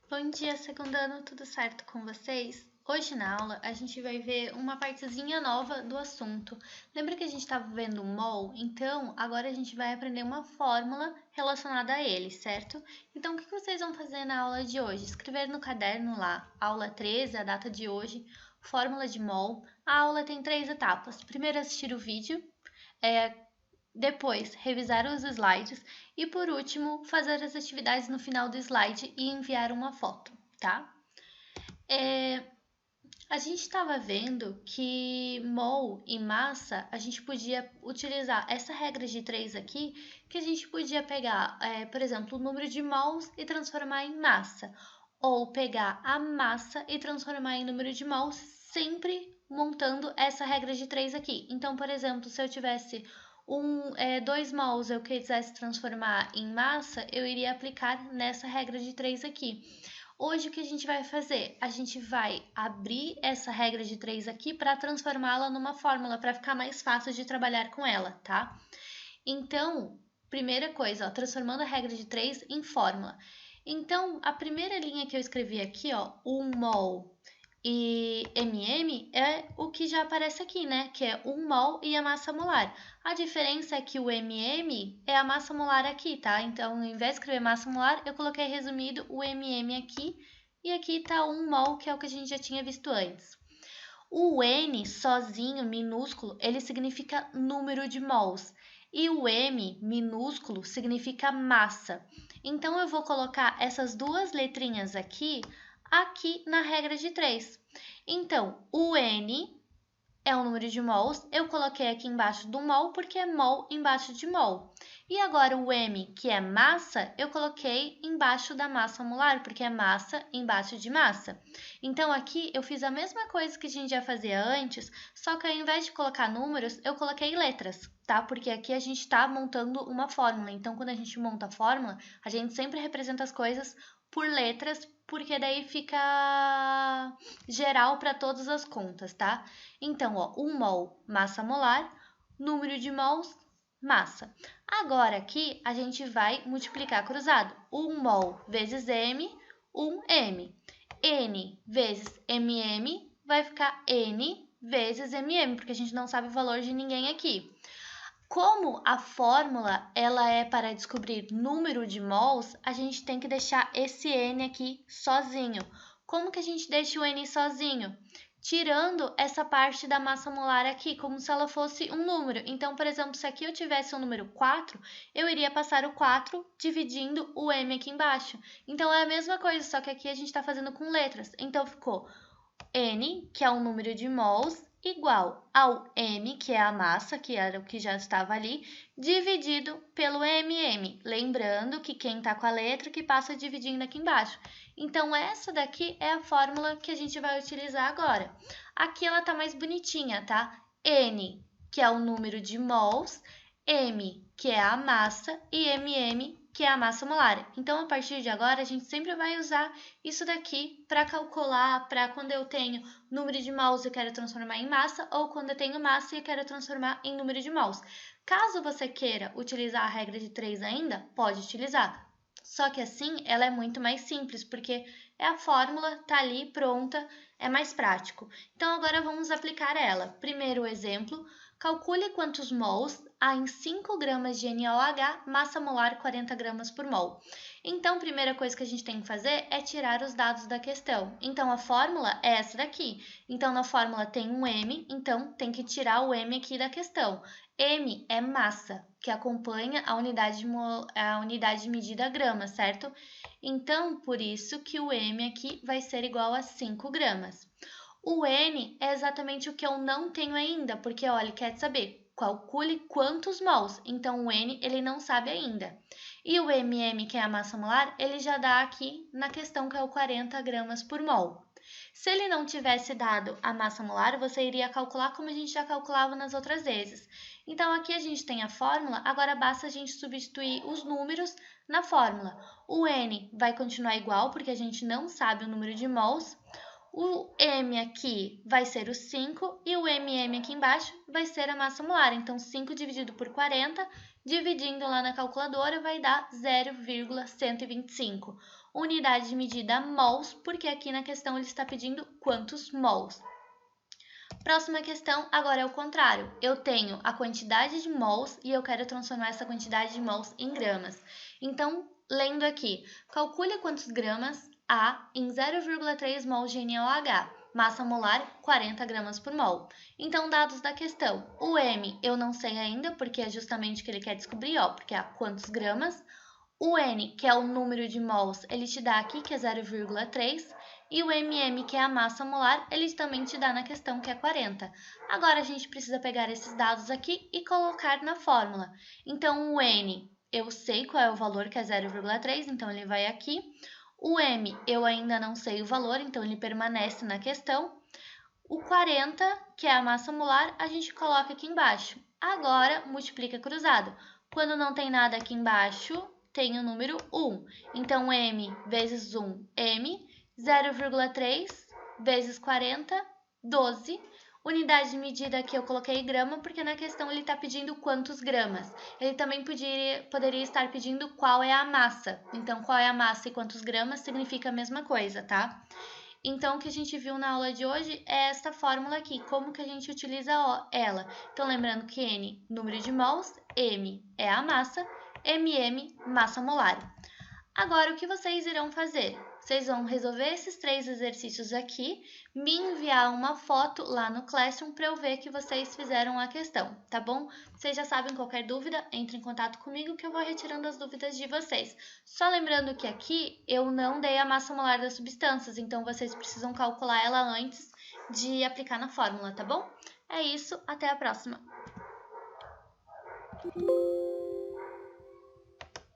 Bom dia, secundano, tudo certo com vocês? Hoje na aula a gente vai ver uma partezinha nova do assunto. Lembra que a gente estava vendo um mol? Então, agora a gente vai aprender uma fórmula relacionada a ele, certo? Então, o que vocês vão fazer na aula de hoje? Escrever no caderno lá, aula 13, a data de hoje, fórmula de mol. A aula tem 3 etapas. Primeiro, assistir o vídeo. Depois, revisar os slides e, por último, fazer as atividades no final do slide e enviar uma foto, tá? A gente estava vendo que mol e massa, a gente podia utilizar essa regra de 3 aqui, que a gente podia pegar, por exemplo, o número de mols e transformar em massa, ou pegar a massa e transformar em número de mols, sempre montando essa regra de 3 aqui. Então, por exemplo, se eu tivesse 2 mols eu quisesse transformar em massa, eu iria aplicar nessa regra de 3 aqui. Hoje o que a gente vai fazer? A gente vai abrir essa regra de 3 aqui para transformá-la numa fórmula, para ficar mais fácil de trabalhar com ela, tá? Então, primeira coisa, ó, transformando a regra de 3 em fórmula. Então, a primeira linha que eu escrevi aqui, ó, 1 mol e mm é o que já aparece aqui, né? Que é 1 mol e a massa molar. A diferença é que o mm é a massa molar aqui, tá? Então, ao invés de escrever massa molar, eu coloquei resumido o mm aqui. E aqui tá 1 mol, que é o que a gente já tinha visto antes. O N sozinho, minúsculo, ele significa número de mols. E o M minúsculo significa massa. Então, eu vou colocar essas duas letrinhas aqui na regra de 3. Então, o N é o número de mols, eu coloquei aqui embaixo do mol porque é mol embaixo de mol. E agora o M, que é massa, eu coloquei embaixo da massa molar, porque é massa embaixo de massa. Então aqui eu fiz a mesma coisa que a gente já fazia antes, só que ao invés de colocar números, eu coloquei letras, tá? Porque aqui a gente está montando uma fórmula. Então quando a gente monta a fórmula, a gente sempre representa as coisas por letras, porque daí fica geral para todas as contas, tá? Então, ó, 1 mol, massa molar, número de mols, massa. Agora aqui a gente vai multiplicar cruzado. 1 mol vezes m, 1m. N vezes mm vai ficar n vezes mm, porque a gente não sabe o valor de ninguém aqui. Como a fórmula ela é para descobrir número de mols, a gente tem que deixar esse n aqui sozinho. Como que a gente deixa o n sozinho? Tirando essa parte da massa molar aqui, como se ela fosse um número. Então, por exemplo, se aqui eu tivesse o número 4, eu iria passar o 4 dividindo o m aqui embaixo. Então, é a mesma coisa, só que aqui a gente está fazendo com letras. Então, ficou N, que é o número de mols, igual ao M, que é a massa, que era o que já estava ali, dividido pelo MM. Lembrando que quem está com a letra que passa dividindo aqui embaixo. Então, essa daqui é a fórmula que a gente vai utilizar agora. Aqui ela está mais bonitinha, tá? N, que é o número de mols, M, que é a massa, e MM, que é a massa molar. Então, a partir de agora, a gente sempre vai usar isso daqui para calcular, para quando eu tenho número de mols e quero transformar em massa, ou quando eu tenho massa e quero transformar em número de mols. Caso você queira utilizar a regra de 3 ainda, pode utilizar. Só que assim, ela é muito mais simples, porque é a fórmula, tá ali pronta, é mais prático. Então, agora vamos aplicar ela. Primeiro exemplo, calcule quantos mols há em 5 gramas de NaOH, massa molar 40 gramas por mol. Então, a primeira coisa que a gente tem que fazer é tirar os dados da questão. Então, a fórmula é essa daqui. Então, na fórmula tem um M, então tem que tirar o M aqui da questão. M é massa, que acompanha a unidade de medida grama, certo? Então, por isso que o M aqui vai ser igual a 5 gramas. O N é exatamente o que eu não tenho ainda, porque, olha, quer saber, calcule quantos mols. Então, o N ele não sabe ainda. E o MM, que é a massa molar, ele já dá aqui na questão que é o 40 gramas por mol. Se ele não tivesse dado a massa molar, você iria calcular como a gente já calculava nas outras vezes. Então, aqui a gente tem a fórmula, agora basta a gente substituir os números na fórmula. O N vai continuar igual, porque a gente não sabe o número de mols. O M aqui vai ser o 5 e o MM aqui embaixo vai ser a massa molar. Então, 5 dividido por 40, dividindo lá na calculadora, vai dar 0,125. unidade de medida mols, porque aqui na questão ele está pedindo quantos mols. Próxima questão, agora é o contrário. Eu tenho a quantidade de mols e eu quero transformar essa quantidade de mols em gramas. Então, lendo aqui, calcule quantos gramas há em 0,3 mols de NaOH, massa molar 40 gramas por mol. Então, dados da questão, o M eu não sei ainda, porque é justamente o que ele quer descobrir, ó, porque há quantos gramas. O N, que é o número de mols, ele te dá aqui, que é 0,3. E o MM, que é a massa molar, ele também te dá na questão, que é 40. Agora, a gente precisa pegar esses dados aqui e colocar na fórmula. Então, o N, eu sei qual é o valor, que é 0,3, então ele vai aqui. O M, eu ainda não sei o valor, então ele permanece na questão. O 40, que é a massa molar, a gente coloca aqui embaixo. Agora, multiplica cruzado. Quando não tem nada aqui embaixo, tem o número 1. Então, M vezes 1, M. 0,3 vezes 40, 12. Unidade de medida aqui eu coloquei grama, porque na questão ele está pedindo quantos gramas. Ele também poderia estar pedindo qual é a massa. Então, qual é a massa e quantos gramas significa a mesma coisa, tá? Então, o que a gente viu na aula de hoje é essa fórmula aqui, como que a gente utiliza ela. Então, lembrando que N, número de mols, M é a massa, MM, massa molar. Agora, o que vocês irão fazer? Vocês vão resolver esses 3 exercícios aqui, me enviar uma foto lá no Classroom para eu ver que vocês fizeram a questão, tá bom? Vocês já sabem, qualquer dúvida, entre em contato comigo que eu vou retirando as dúvidas de vocês. Só lembrando que aqui eu não dei a massa molar das substâncias, então vocês precisam calcular ela antes de aplicar na fórmula, tá bom? É isso, até a próxima!